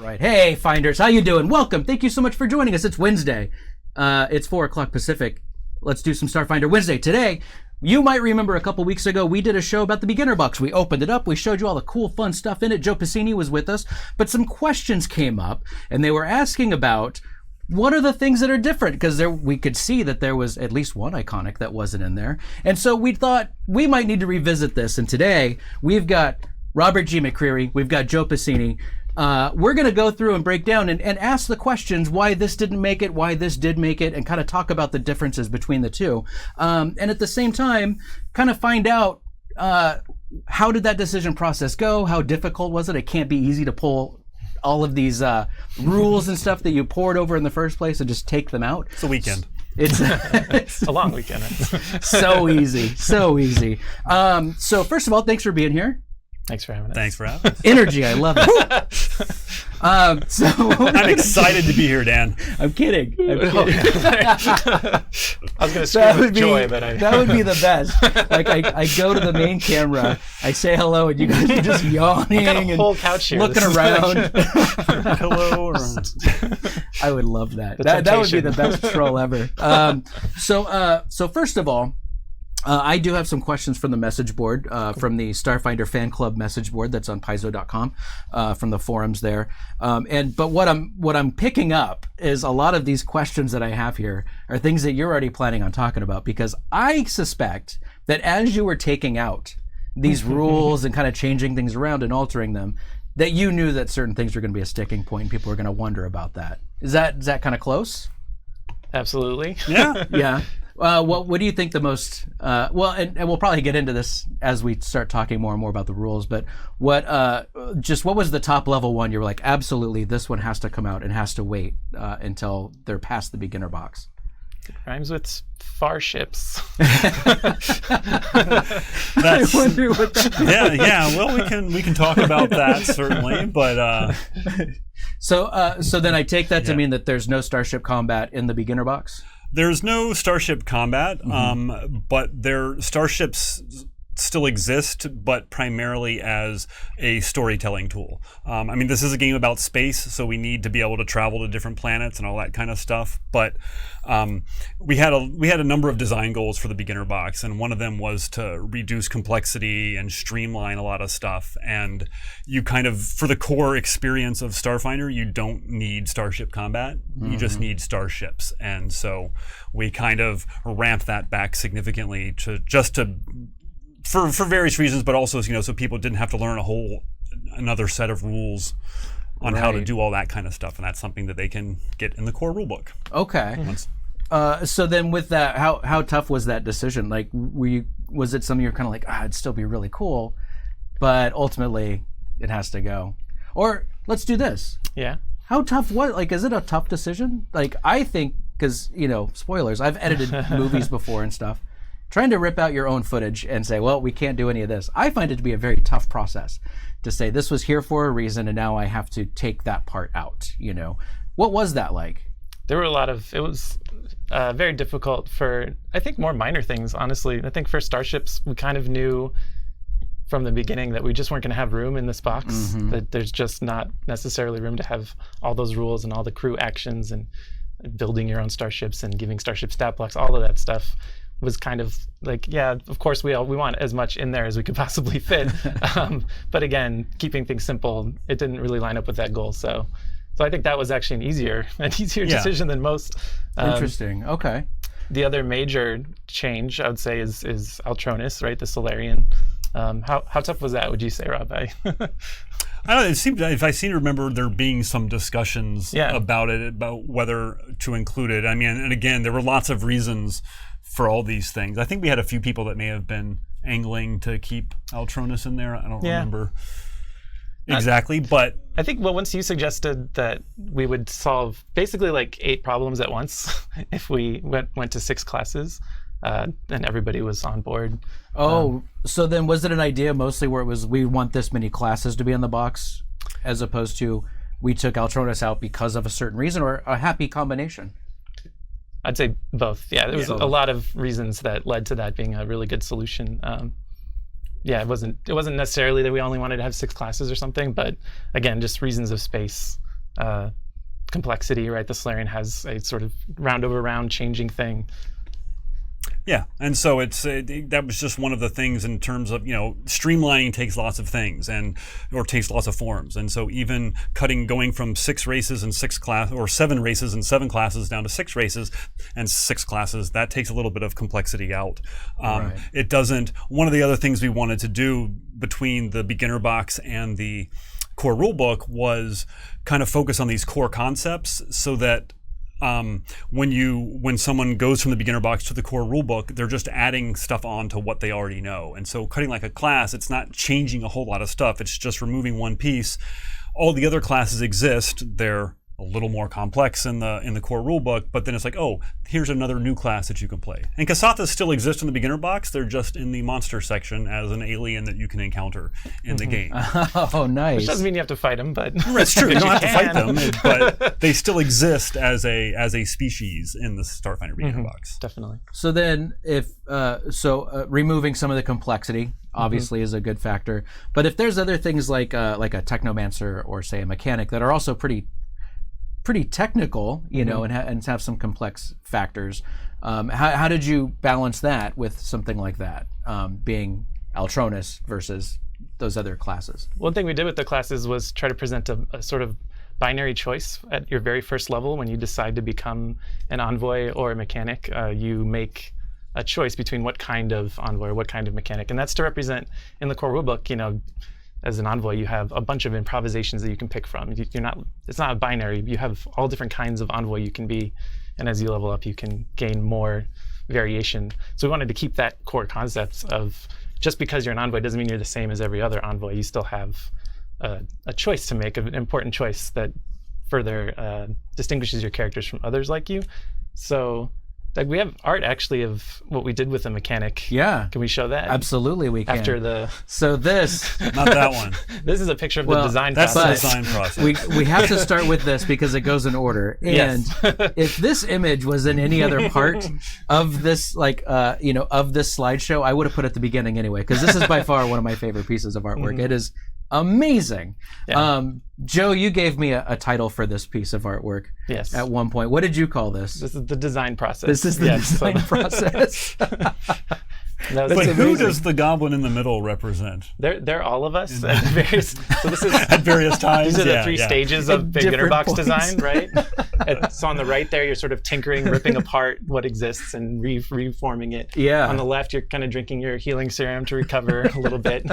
Right. Hey, Finders, how you doing? Welcome. Thank you so much for joining us. It's Wednesday. It's 4 o'clock Pacific. Let's do some Starfinder Wednesday. Today, you might remember a couple weeks ago, we did a show about the Beginner Box. We opened it up. We showed you all the cool, fun stuff in it. Joe Pasini was with us. But some questions came up, and they were asking about what are the things that are different? Because we could see that there was at least one iconic that wasn't in there. And so we thought we might need to revisit this. And today, we've got Robert G. McCreary. We've got Joe Pasini. We're going to go through and break down and ask the questions why this didn't make it, why this did make it, and kind of talk about the differences between the two. And at the same time, kind of find out how did that decision process go? How difficult was it? It can't be easy to pull all of these rules and stuff that you poured over in the first place and just take them out. It's a weekend. It's a long weekend. So easy. So first of all, thanks for being here. Thanks for having us. Thanks for having us. Energy, I love it. I'm excited to be here, Dan. I'm kidding. I was going to scream with joy, but that would be the best. Like I go to the main camera, I say hello, and you guys are just yawning I got a and whole couch here. looking around. Pillow or I would love that. That would be the best troll ever. So first of all, I do have some questions from the message board, from the Starfinder fan club message board that's on Paizo.com, from the forums there. But what I'm picking up is a lot of these questions that I have here are things that you're already planning on talking about, because I suspect that as you were taking out these rules and kind of changing things around and altering them, that you knew that certain things were going to be a sticking point and people were going to wonder about that. Is that kind of close? Absolutely. Yeah. Yeah. What do you think the most, and we'll probably get into this as we start talking more and more about the rules, but what was the top level one you were like, absolutely, this one has to come out and has to wait until they're past the beginner box? It rhymes with Starships. I wonder what that yeah. Well, we can talk about that certainly, but so then I take that to mean that there's no Starship combat in the beginner box. There's no Starship combat, but Starships still exist, but primarily as a storytelling tool. I mean, this is a game about space, so we need to be able to travel to different planets and all that kind of stuff. But we had a number of design goals for the beginner box, and one of them was to reduce complexity and streamline a lot of stuff. And you kind of, for the core experience of Starfinder, you don't need Starship combat. You just need starships. And so we kind of ramped that back significantly for various reasons, but also, so people didn't have to learn another set of rules on how to do all that kind of stuff, and that's something that they can get in the core rulebook. Okay. So then, with that, how tough was that decision? Like, was it something you're kind of like, it'd still be really cool, but ultimately it has to go? Or let's do this. Yeah. How tough was? Like, is it a tough decision? Like, I think, because spoilers. I've edited movies before and stuff. Trying to rip out your own footage and say, well, we can't do any of this. I find it to be a very tough process to say this was here for a reason and now I have to take that part out. What was that like? There were it was very difficult for, I think, more minor things, honestly. I think for Starships, we kind of knew from the beginning that we just weren't going to have room in this box, that there's just not necessarily room to have all those rules and all the crew actions and building your own starships and giving starship stat blocks, all of that stuff was kind of like, yeah, of course we want as much in there as we could possibly fit. But again, keeping things simple, it didn't really line up with that goal. So I think that was actually an easier decision than most. Interesting. Okay. The other major change I would say is Altronus, right? The Solarian. How tough was that, would you say, Rob? I don't know. It seemed, if I seem to remember, there being some discussions about whether to include it. I mean, and again, there were lots of reasons for all these things. I think we had a few people that may have been angling to keep Altronus in there. I don't remember exactly, but I think once you suggested that we would solve basically like 8 problems at once if we went to 6 classes, and everybody was on board. So then was it an idea mostly where it was we want this many classes to be in the box, as opposed to we took Altronus out because of a certain reason, or a happy combination? I'd say both. Yeah, there was a lot of reasons that led to that being a really good solution. Yeah, it wasn't necessarily that we only wanted to have 6 classes or something, but again, just reasons of space complexity, right? The Solarian has a sort of round over round changing thing. Yeah, and so that was just one of the things in terms of, streamlining takes lots of things or takes lots of forms, and so even going from 6 races and 6 class or 7 races and 7 classes down to 6 races and 6 classes, that takes a little bit of complexity out. Right. It doesn't. One of the other things we wanted to do between the beginner box and the core rulebook was kind of focus on these core concepts, so that when someone goes from the beginner box to the core rulebook, they're just adding stuff on to what they already know. And so cutting like a class, it's not changing a whole lot of stuff. It's just removing one piece. All the other classes exist. They're a little more complex in the core rulebook, but then it's like, oh, here's another new class that you can play. And Kasathas still exist in the beginner box. They're just in the monster section as an alien that you can encounter in the game. Oh, nice. Which doesn't mean you have to fight them, but It's true. You don't have to fight them, but they still exist as a species in the Starfinder Beginner Box. Definitely. So then, removing some of the complexity obviously is a good factor. But if there's other things like a technomancer or say a mechanic that are also pretty technical, and have some complex factors, how did you balance that with something like that, being Altronus versus those other classes? One thing we did with the classes was try to present a sort of binary choice at your very first level. When you decide to become an envoy or a mechanic, you make a choice between what kind of envoy or what kind of mechanic, and that's to represent in the core rulebook. As an envoy, you have a bunch of improvisations that you can pick from. It's not a binary. You have all different kinds of envoy you can be, and as you level up, you can gain more variation. So we wanted to keep that core concept of just because you're an envoy doesn't mean you're the same as every other envoy. You still have a choice to make, an important choice that further distinguishes your characters from others like you. So we have art actually of what we did with the mechanic. Yeah. Can we show that? Absolutely, we can. So this... Not that one. This is a picture of the design that's process. The design process. We have to start with this because it goes in order. And if this image was in any other part of this, of this slideshow, I would have put it at the beginning anyway, because this is by far one of my favorite pieces of artwork. It is amazing. Yeah. Joe, you gave me a title for this piece of artwork. Yes. At one point. What did you call this? This is the design process. This is the design process. But who does the goblin in the middle represent? They're all of us at various. So this is at various times. These are the 3 stages of beginner box points. design, right? So on the right there, you're sort of tinkering, ripping apart what exists and reforming it. Yeah. On the left, you're kind of drinking your healing serum to recover a little bit.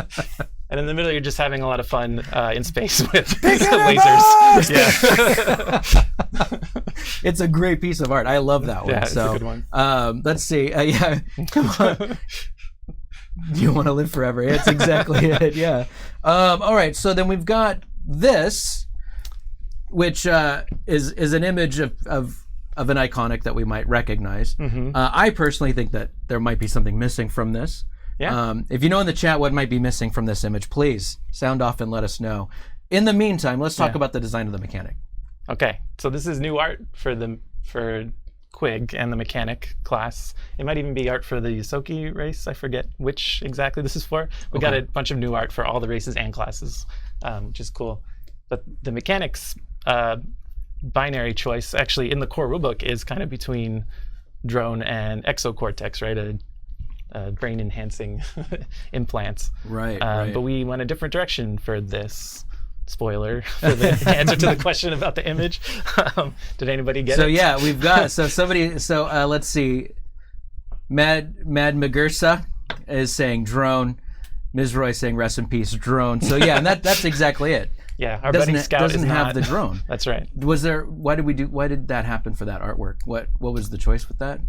And in the middle, you're just having a lot of fun in space with lasers. Yeah. It's a great piece of art. I love that one. Yeah, it's a good one. Let's see. Come on. You want to live forever. It's exactly it. Yeah. All right. So then we've got this, which is an image of an iconic that we might recognize. I personally think that there might be something missing from this. Yeah. If you know in the chat what might be missing from this image, please sound off and let us know. In the meantime, let's talk about the design of the mechanic. Okay. So this is new art for Quig and the mechanic class. It might even be art for the Yosoki race. I forget which exactly this is for. We got a bunch of new art for all the races and classes, which is cool. But the mechanics binary choice actually in the core rulebook is kind of between drone and exocortex, right? Brain enhancing implants. Right. But we went a different direction for this. Spoiler for the answer to the question about the image. Did anybody get it? So yeah, we've got let's see. Mad Magursa is saying drone. Ms. Roy saying rest in peace drone. So yeah, and that's exactly it. Yeah, our budding scout doesn't have not, the drone. That's right. Why did that happen for that artwork? What was the choice with that?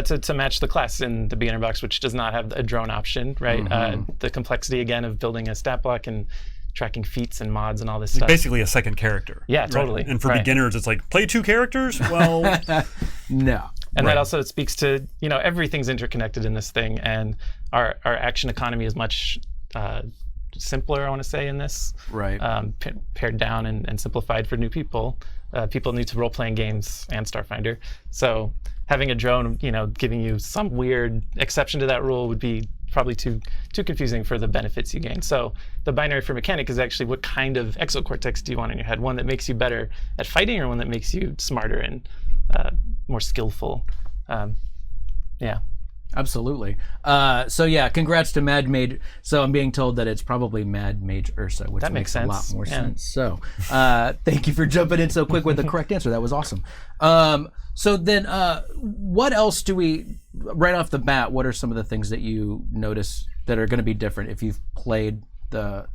To match the class in the beginner box, which does not have a drone option, right? The complexity again of building a stat block and tracking feats and mods and all this stuff. Basically a second character. Yeah, totally. Right? And for beginners, it's like, play 2 characters? Well, no. And that also speaks to, everything's interconnected in this thing, and our action economy is much simpler, I want to say, in this. Right. Pared down and simplified for new people. People new to role-playing games and Starfinder. So having a drone, giving you some weird exception to that rule would be probably too confusing for the benefits you gain. So the binary for mechanic is actually what kind of exocortex do you want in your head? One that makes you better at fighting, or one that makes you smarter and more skillful? Yeah. Absolutely. So yeah, congrats to Mad Mage. So I'm being told that it's probably Mad Mage Ursa, which That makes sense. a lot more Yeah. sense. So thank you for jumping in so quick with the correct answer. That was awesome. So then what else do we, right off the bat, what are some of the things that you notice that are going to be different if you've played the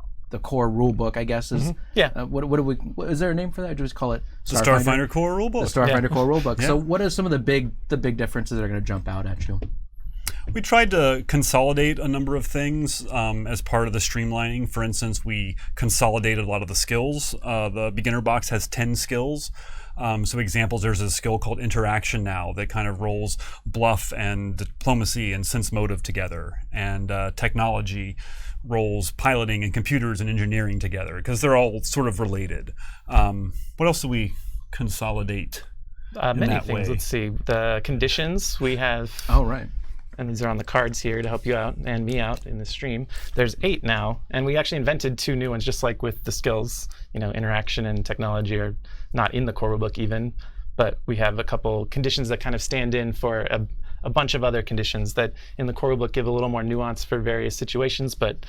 core rulebook, I guess is Yeah. what do we, is there a name for that? Or do we just call it The Starfinder Core Rulebook. The Starfinder Yeah. Core Rulebook. Yeah. So what are some of the big differences that are going to jump out at you? We tried to consolidate a number of things as part of the streamlining. For instance, we consolidated a lot of the skills. The beginner box has 10 skills. So examples, there's a skill called interaction now that kind of rolls bluff and diplomacy and sense motive together. And technology rolls piloting and computers and engineering together, because they're all sort of related. What else do we consolidate in Many that things. way? Let's see. The conditions we have. Oh, right. And these are on the cards here to help you out and me out in the stream. There's 8 now, and we actually invented 2 new ones, just like with the skills. Interaction and technology are not in the core rulebook even, but we have a couple conditions that kind of stand in for a bunch of other conditions that in the core rulebook give a little more nuance for various situations, but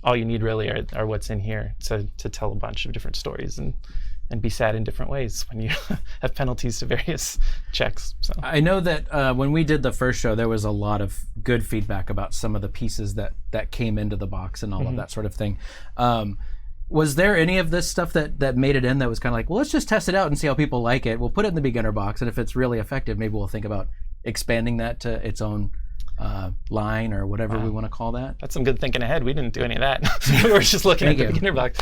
all you need really are what's in here to tell a bunch of different stories and be sad in different ways when you have penalties to various checks. So I know that when we did the first show, there was a lot of good feedback about some of the pieces that came into the box and all of that sort of thing. Was there any of this stuff that made it in that was kind of like, well, let's just test it out and see how people like it. We'll put it in the beginner box, and if it's really effective, maybe we'll think about expanding that to its own line or whatever we want to call that? that's some good thinking ahead. We didn't do any of that. We were just looking Thank at the you. beginner box.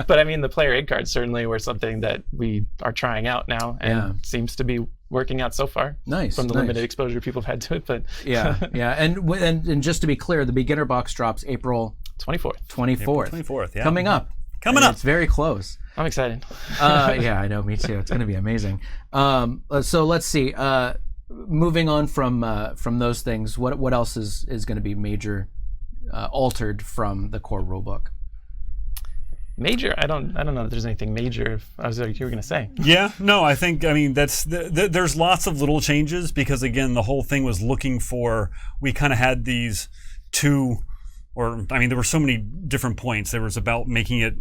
But I mean, the player aid cards certainly were something that we are trying out now, and seems to be working out so far. Nice. From the nice. limited exposure people have had to it. But Yeah. And just to be clear, the beginner box drops April 24th. 24th. April 24th, yeah. Coming up. Coming up. It's very close. I'm excited. Yeah, I know. Me too. It's going to be amazing. So let's see. Moving on from those things, what else is going to be major altered from the core rulebook? Major? I don't know if there's anything major. I was like, you were going to say. Yeah, no, I mean, that's there's lots of little changes, because again, the whole thing was looking for, we kind of had these two, there were so many different points. There was about making it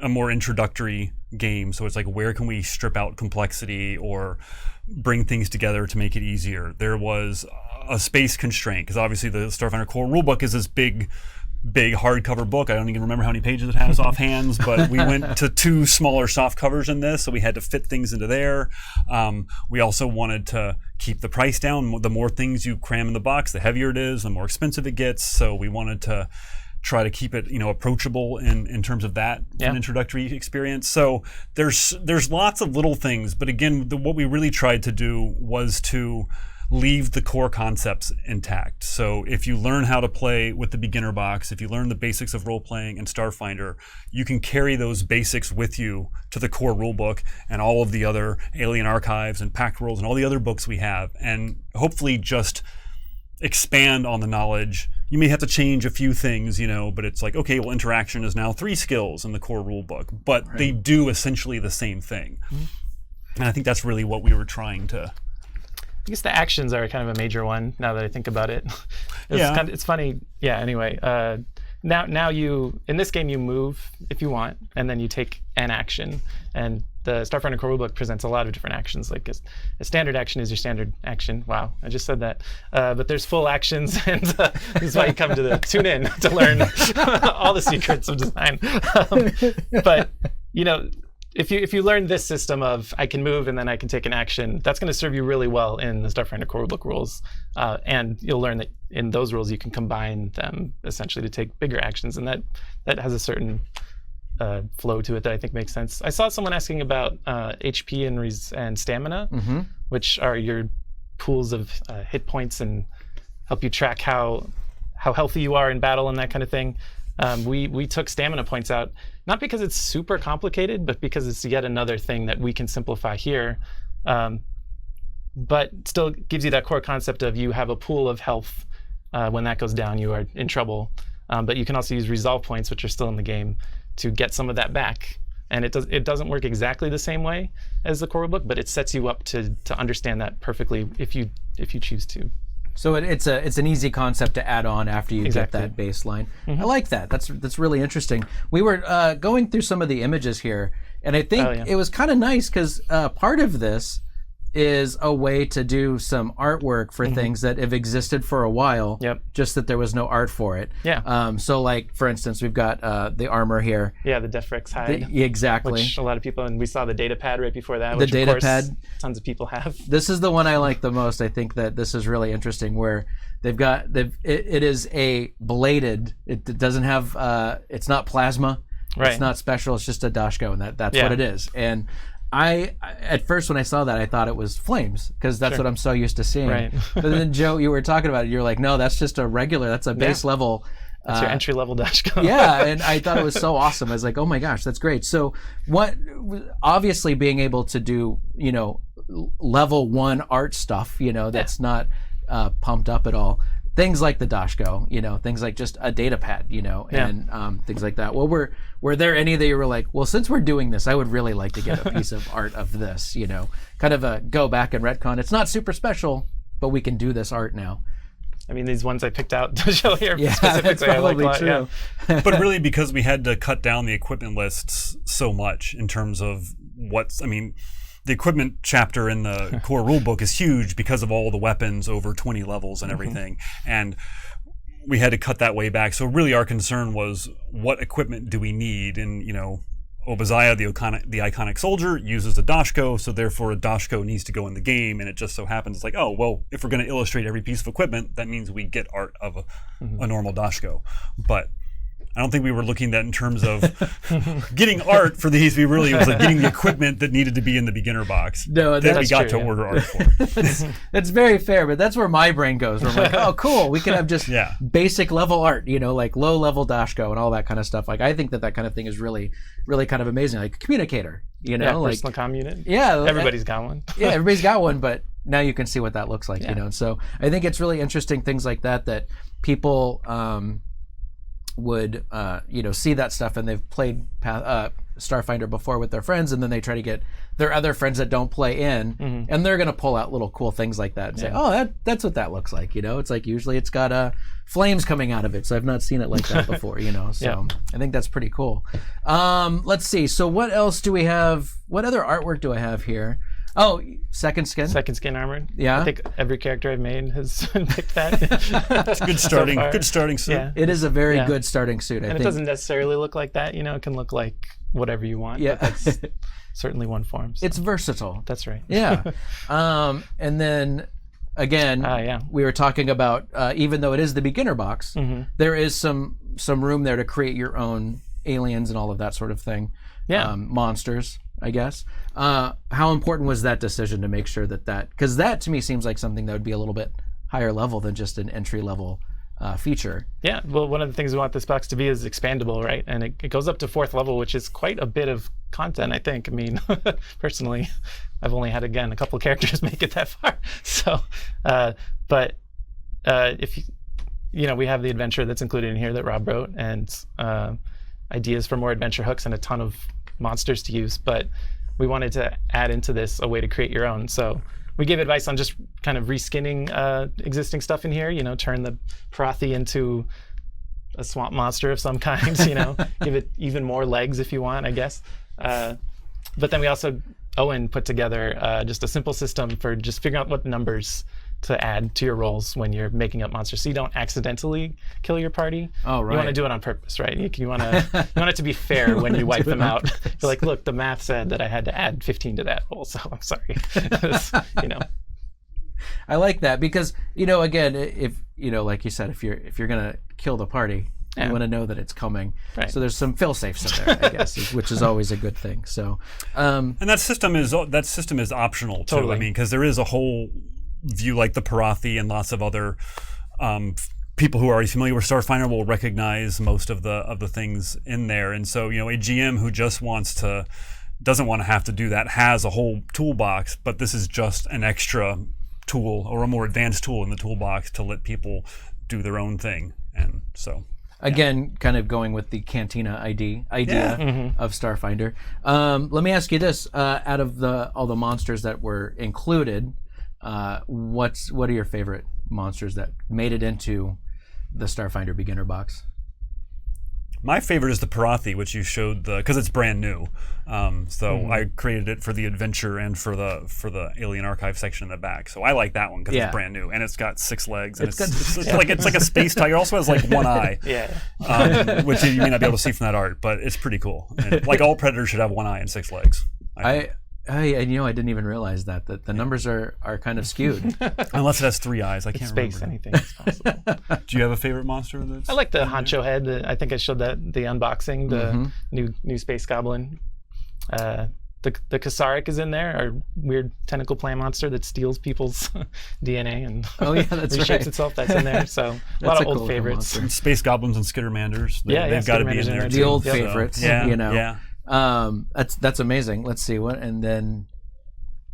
a more introductory game. So it's like, where can we strip out complexity or bring things together to make it easier? There was a space constraint, because obviously the Starfinder Core Rulebook is this big hardcover book. I don't even remember how many pages it has offhand, but we went to 2 smaller soft covers in this, so we had to fit things into there. We also wanted to keep the price down. The more things you cram in the box, the heavier it is, the more expensive it gets. So we wanted to try to keep it, approachable in terms of that, an introductory experience. So there's lots of little things, but again, what we really tried to do was to leave the core concepts intact. So if you learn how to play with the beginner box, if you learn the basics of role-playing and Starfinder, you can carry those basics with you to the core rulebook and all of the other Alien Archives and Pact Worlds and all the other books we have, and hopefully just expand on the knowledge. You may have to change a few things, but it's like, okay, well, interaction is now 3 skills in the core rulebook, but they do essentially the same thing. And I think that's really what we were trying to. I guess the actions are kind of a major one now that I think about it. It's funny. Yeah, anyway. Now you, in this game, you move if you want, and then you take an action. And the Starfinder Core Rulebook presents a lot of different actions. Like a standard action is your standard action. Wow, I just said that. But there's full actions, and this is why you come to tune in to learn all the secrets of design. But if you learn this system of I can move and then I can take an action, that's going to serve you really well in the Starfinder Core Rulebook rules. And you'll learn that in those rules you can combine them essentially to take bigger actions, and that has a certain flow to it that I think makes sense. I saw someone asking about HP and stamina, which are your pools of hit points and help you track how healthy you are in battle and that kind of thing. We took stamina points out, not because it's super complicated, but because it's yet another thing that we can simplify here, but still gives you that core concept of you have a pool of health When that goes down, you are in trouble. But you can also use resolve points, which are still in the game, to get some of that back. And it doesn't work exactly the same way as the core rulebook, but it sets you up to understand that perfectly if you choose to. So it's an easy concept to add on after you Exactly. get that baseline. I like that. That's really interesting. We were going through some of the images here, and I think it was kind of nice because part of this is a way to do some artwork for things that have existed for a while. Yep. Just that there was no art for it. Yeah. So like for instance, we've got the armor here. Yeah, the Defrex hide. Exactly. Which a lot of people, and we saw the data pad right before that, The which data of course pad. tons of people have. This is the one I like the most. I think that this is really interesting where it is a bladed, it doesn't have, it's not plasma, Right. it's not special, it's just a Dashko, and that's Yeah. what it is. And I at first when I saw that, I thought it was flames because that's what I'm so used to seeing. Right. But then Joe, you were talking about it, you're like, no, that's just a regular, that's a base level. That's your entry level Dashko. Yeah, and I thought it was so awesome. I was like, oh my gosh, that's great. So obviously being able to do, level 1 art stuff, that's not pumped up at all. Things like the Dashko, things like just a data pad, and things like that. Well, were there any that you were like, well, since we're doing this, I would really like to get a piece of art of this, kind of a go back and retcon. It's not super special, but we can do this art now. I mean, these ones I picked out to show here Yeah, specifically, that's I like a probably lot. true. Yeah. But really, because we had to cut down the equipment lists so much in terms of the equipment chapter in the core rulebook is huge because of all the weapons over 20 levels and everything. And we had to cut that way back. So really our concern was what equipment do we need? And, Obadiah, the iconic soldier, uses a Dashko, so therefore a Dashko needs to go in the game. And it just so happens it's like, oh, well, if we're going to illustrate every piece of equipment, that means we get art of a normal Dashko. But I don't think we were looking at that in terms of getting art for these. We really was like getting the equipment that needed to be in the beginner box. No, that we got true, to yeah. order art for. That's very fair, but that's where my brain goes. Where I'm like, oh, cool, we can have just Yeah. basic level art, like low level Dashko and all that kind of stuff. Like I think that kind of thing is really, really kind of amazing. Like communicator, Yeah, like personal comm unit. yeah, Everybody's got one. yeah, everybody's got one, but now you can see what that looks like, And so I think it's really interesting things like that people would see that stuff, and they've played Starfinder before with their friends, and then they try to get their other friends that don't play in, and they're going to pull out little cool things like that and say, oh, that's what that looks like. It's like usually it's got flames coming out of it, so I've not seen it like that before. So I think that's pretty cool. Let's see. So what else do we have? What other artwork do I have here? Oh, second skin. Second skin armored. Yeah. I think every character I've made has picked that. It's good starting. So far. Good starting suit. Yeah. It is a very good starting suit. I And think. it doesn't necessarily look like that. It can look like whatever you want. Yeah. But that's certainly one form. So. It's versatile. That's right. Yeah. And then again, we were talking about even though it is the beginner box, there is some room there to create your own aliens and all of that sort of thing. Yeah. Monsters, I guess. How important was that decision to make sure that because that to me seems like something that would be a little bit higher level than just an entry level feature. Yeah, well, one of the things we want this box to be is expandable, right? And it goes up to 4th level, which is quite a bit of content, I think. I mean, personally, I've only had, again, a couple of characters make it that far. So, but if we have the adventure that's included in here that Rob wrote, and ideas for more adventure hooks and a ton of monsters to use, but we wanted to add into this a way to create your own. So we gave advice on just kind of reskinning existing stuff in here, turn the Parathi into a swamp monster of some kind, give it even more legs if you want, I guess. But then we also, Owen put together just a simple system for just figuring out what numbers to add to your rolls when you're making up monsters, so you don't accidentally kill your party. Oh, right. You want to do it on purpose, right? You want it to be fair when you wipe them out. You're like, look, the math said that I had to add 15 to that roll, so I'm sorry. I like that because again, if like you said, if you're gonna kill the party, you want to know that it's coming. Right. So there's some fail safes in there, I guess, which is always a good thing. So, and that system is optional too. Totally. I mean, because there is a whole view like the Parathi and lots of other people who are already familiar with Starfinder will recognize most of the things in there. And so, a GM who just doesn't want to have to do that has a whole toolbox, but this is just an extra tool or a more advanced tool in the toolbox to let people do their own thing. And so again, kind of going with the Cantina idea of Starfinder. Let me ask you this: out of all the monsters that were included, what are your favorite monsters that made it into the Starfinder Beginner Box? My favorite is the Parathi, which you showed because it's brand new. I created it for the adventure and for the Alien Archive section in the back. So I like that one because it's brand new and it's got 6 legs and it's like a space tiger. It also has like 1 eye, which you may not be able to see from that art, but it's pretty cool. And like all predators should have 1 eye and 6 legs. I didn't even realize that the numbers are kind of skewed. Unless it has 3 eyes, I can't space, remember. anything is possible. Do you have a favorite monster? I like the Honcho head. I think I showed the unboxing, the new space goblin. The Kasaric is in there, our weird tentacle plant monster that steals people's DNA and reshapes itself. That's in there. So a lot of old favorites. Space goblins and skittermanders. They've got to be in there. The old favorites. Yeah. That's amazing. Let's see what, and then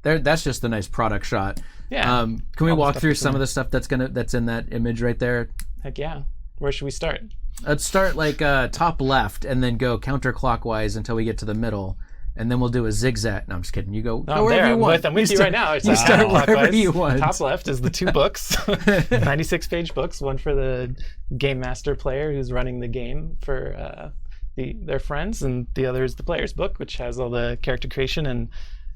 that's just a nice product shot. Yeah. Can we walk through some of the stuff that's in that image right there? Heck yeah. Where should we start? Let's start like top left and then go counterclockwise until we get to the middle, and then we'll do a zigzag. No, I'm just kidding. You go wherever you want. I'm with you right now. You start wherever you want. Top left is the 2 books, 96-page books. One for the game master player who's running the game for their friends, and the other is the player's book, which has all the character creation and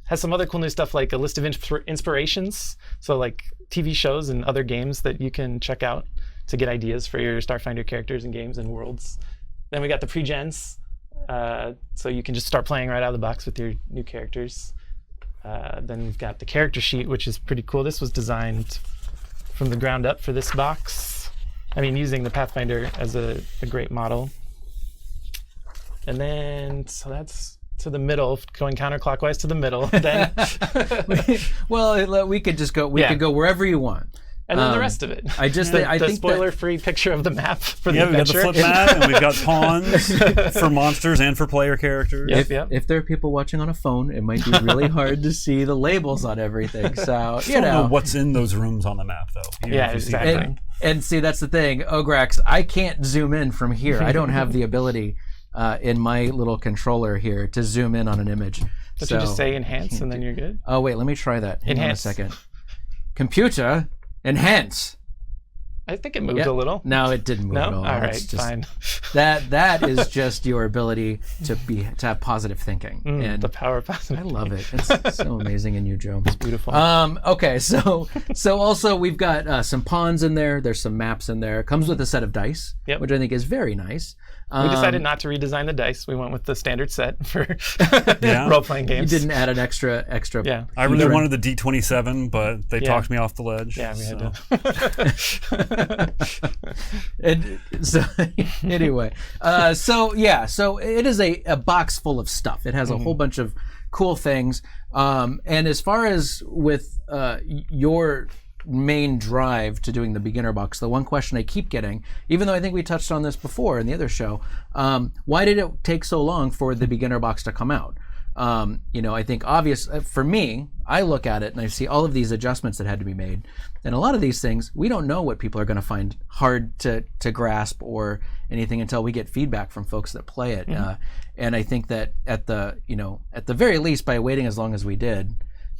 has some other cool new stuff like a list of inspirations, so like TV shows and other games that you can check out to get ideas for your Starfinder characters and games and worlds. Then we got the pre-gens, so you can just start playing right out of the box with your new characters. Then we've got the character sheet, which is pretty cool. This was designed from the ground up for this box. I mean, using the Pathfinder as a great model. And then, so that's to the middle, going counterclockwise to the middle. Then, well, we could just go. We could go wherever you want. And then the rest of it. I think spoiler-free picture of the map for the we've adventure. got the flip map, and we've got pawns for monsters and for player characters. If there are people watching on a phone, it might be really hard to see the labels on everything. So you know what's in those rooms on the map, though. Exactly. And see, that's the thing, Ograx. I can't zoom in from here. I don't have the ability in my little controller here to zoom in on an image. Don't you just say enhance and then you're good? Oh wait, let me try that. Hang on a second. Computer, enhance. I think it moved a little. No, it didn't move at all. All right, fine. That is just your ability to have positive thinking. And the power of positive I love it. It's so amazing in you, Joe. It's beautiful. Okay, so also we've got some pawns in there. There's some maps in there. It comes with a set of dice, which I think is very nice. We decided not to redesign the dice. We went with the standard set for role-playing games. You didn't add an extra. Yeah. I really wanted the D27, but they talked me off the ledge. Yeah, we had to. And so anyway, so it is a box full of stuff. It has a whole bunch of cool things. And as far as with your main drive to doing the beginner box, the one question I keep getting, even though I think we touched on this before in the other show, why did it take so long for the beginner box to come out? I think obvious for me, I look at it and I see all of these adjustments that had to be made, and a lot of these things we don't know what people are going to find hard to grasp or anything until we get feedback from folks that play it. And I think that at the very least, by waiting as long as we did,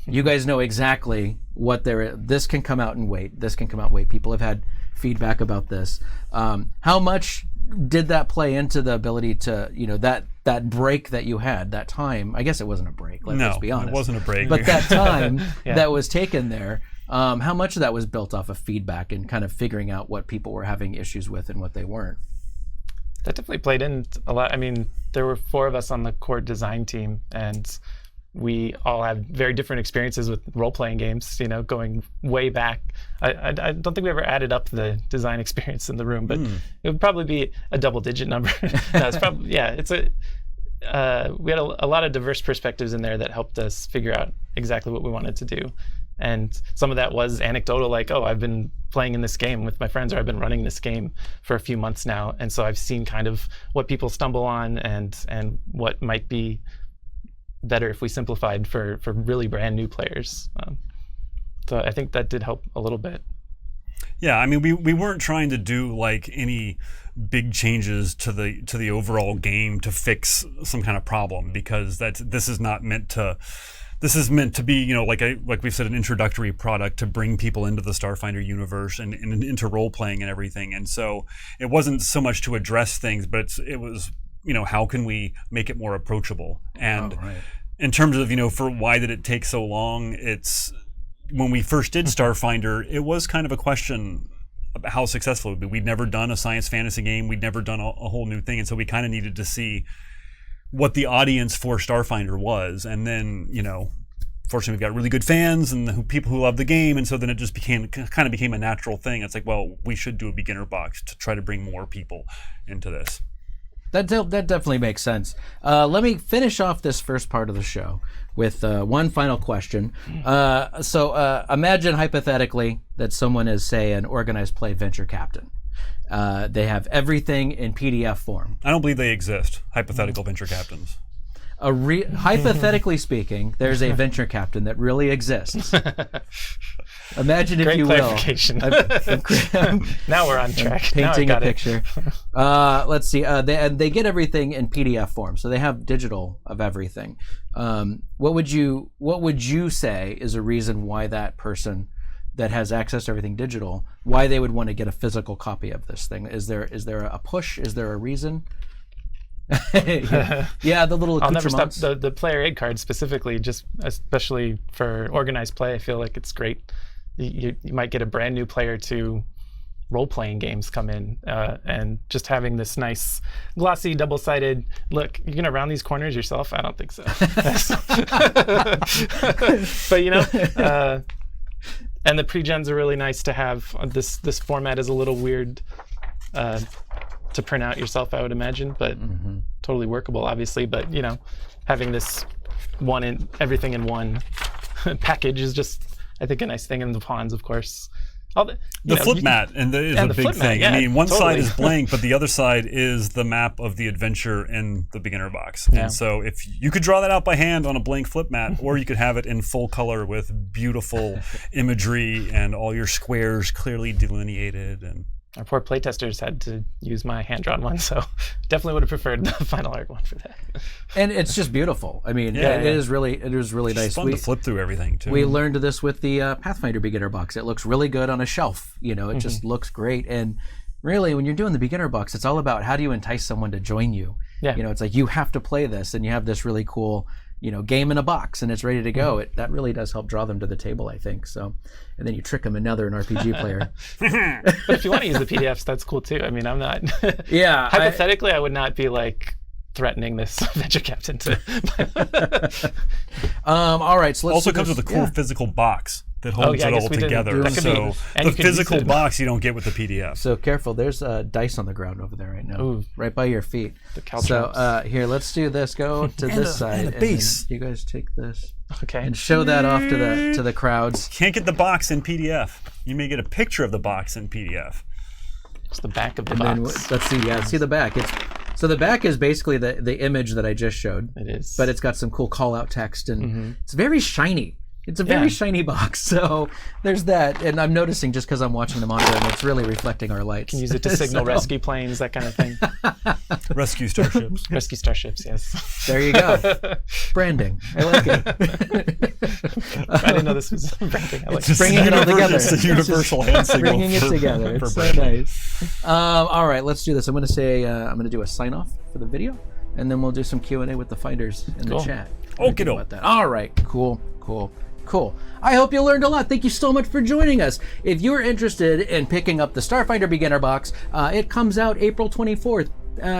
you guys know exactly what this can come out and wait. This can come out and wait. People have had feedback about this. How much did that play into the ability to, that break that you had, that time? I guess it wasn't a break. Let's be honest. It wasn't a break. But that time that was taken there, how much of that was built off of feedback and kind of figuring out what people were having issues with and what they weren't? That definitely played in a lot. I mean, there were 4 of us on the core design team, and we all have very different experiences with role-playing games, going way back. I don't think we ever added up the design experience in the room, but it would probably be a double-digit number. No, it's probably, we had a lot of diverse perspectives in there that helped us figure out exactly what we wanted to do. And some of that was anecdotal, like, I've been playing in this game with my friends, or I've been running this game for a few months now, and so I've seen kind of what people stumble on and what might be better if we simplified for really brand new players. So I think that did help a little bit. Yeah, I mean, we weren't trying to do like any big changes to the overall game to fix some kind of problem, because this is meant to be, you know, like we've said, an introductory product to bring people into the Starfinder universe and into role playing and everything. And so it wasn't so much to address things, but it was, you know, how can we make it more approachable? And in terms of, you know, for why did it take so long? It's when we first did Starfinder, it was kind of a question about how successful it would be. We'd never done a science fantasy game. We'd never done a whole new thing. And so we kind of needed to see what the audience for Starfinder was. And then, you know, fortunately we've got really good fans and people who love the game. And so then it just became a natural thing. It's like, well, we should do a beginner box to try to bring more people into this. That definitely makes sense. Let me finish off this first part of the show with one final question. So imagine hypothetically that someone is, say, an organized play venture captain. They have everything in PDF form. I don't believe they exist, hypothetical venture captains. Hypothetically speaking, there's a venture captain that really exists. Imagine, if you will. Clarification. Now we're on track. Painting a picture. Let's see. They get everything in PDF form, so they have digital of everything. What would you say is a reason why that person that has access to everything digital, why they would want to get a physical copy of this thing? Is there a push? Is there a reason? Yeah, the little accoutrements. I'll never stop the player aid card specifically, just especially for organized play. I feel like it's great. You might get a brand new player to role-playing games come in, and just having this nice glossy double-sided look. You're gonna round these corners yourself? I don't think so. But you know, and the pre-gens are really nice to have. This format is a little weird to print out yourself, I would imagine, but totally workable, obviously. But you know, having this everything in one package is just, I think, a nice thing. And the pawns, of course. The flip mat is a big thing. I mean, one side is blank, but the other side is the map of the adventure in the beginner box. Yeah. And so if you could draw that out by hand on a blank flip mat, or you could have it in full color with beautiful imagery and all your squares clearly delineated. And our poor playtesters had to use my hand-drawn one, so definitely would have preferred the final art one for that. And it's just beautiful. I mean, it is really nice. It's fun to flip through everything too. We learned this with the Pathfinder Beginner Box. It looks really good on a shelf. You know, it just looks great. And really, when you're doing the Beginner Box, it's all about how do you entice someone to join you. Yeah. You know, it's like you have to play this, and you have this really cool, you know, game in a box, and it's ready to go. That really does help draw them to the table, I think. So, and then you trick them, and now they're an RPG player. But if you want to use the PDFs, that's cool too. I mean, I'm not. Yeah. Hypothetically, I would not be like threatening this venture captain to. All right. So let's also comes with a cool physical box that holds it all together. So the physical box you don't get with the PDF. So careful. There's dice on the ground over there right now, right by your feet. The caltrops. So here, let's do this. Go to this side. And a base. You guys take this. Okay. And show that off to the crowds. Can't get the box in PDF. You may get a picture of the box in PDF. It's the back of the box. Then, let's see. Yeah, see the back. So the back is basically the image that I just showed. It is. But it's got some cool call-out text, and it's very shiny. It's a very shiny box, so there's that. And I'm noticing just because I'm watching the monitor, and it's really reflecting our lights. You can use it to signal rescue planes, that kind of thing. Rescue starships. Rescue starships, yes. There you go. Branding. I like it. I didn't know this was branding. I like it. Bringing it all together. It's a universal hand signal. Bringing it together. It's so nice. All right, let's do this. I'm going to say, I'm going to do a sign-off for the video, and then we'll do some Q&A with the finders in the chat. Okay, all right, cool. I hope you learned a lot. Thank you so much for joining us. If you're interested in picking up the Starfinder Beginner Box, it comes out April 24th.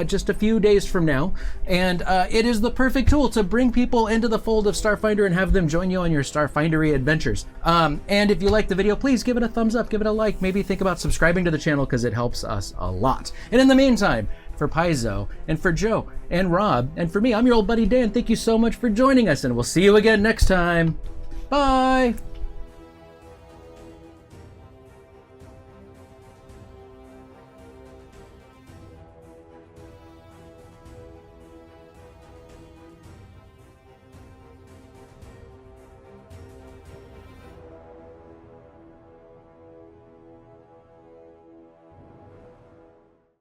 Just a few days from now, and it is the perfect tool to bring people into the fold of Starfinder and have them join you on your Starfindery adventures. And if you like the video, please give it a thumbs up, give it a like, maybe think about subscribing to the channel because it helps us a lot. And in the meantime, for Paizo, and for Joe, and Rob, and for me, I'm your old buddy Dan. Thank you so much for joining us, and we'll see you again next time. Bye!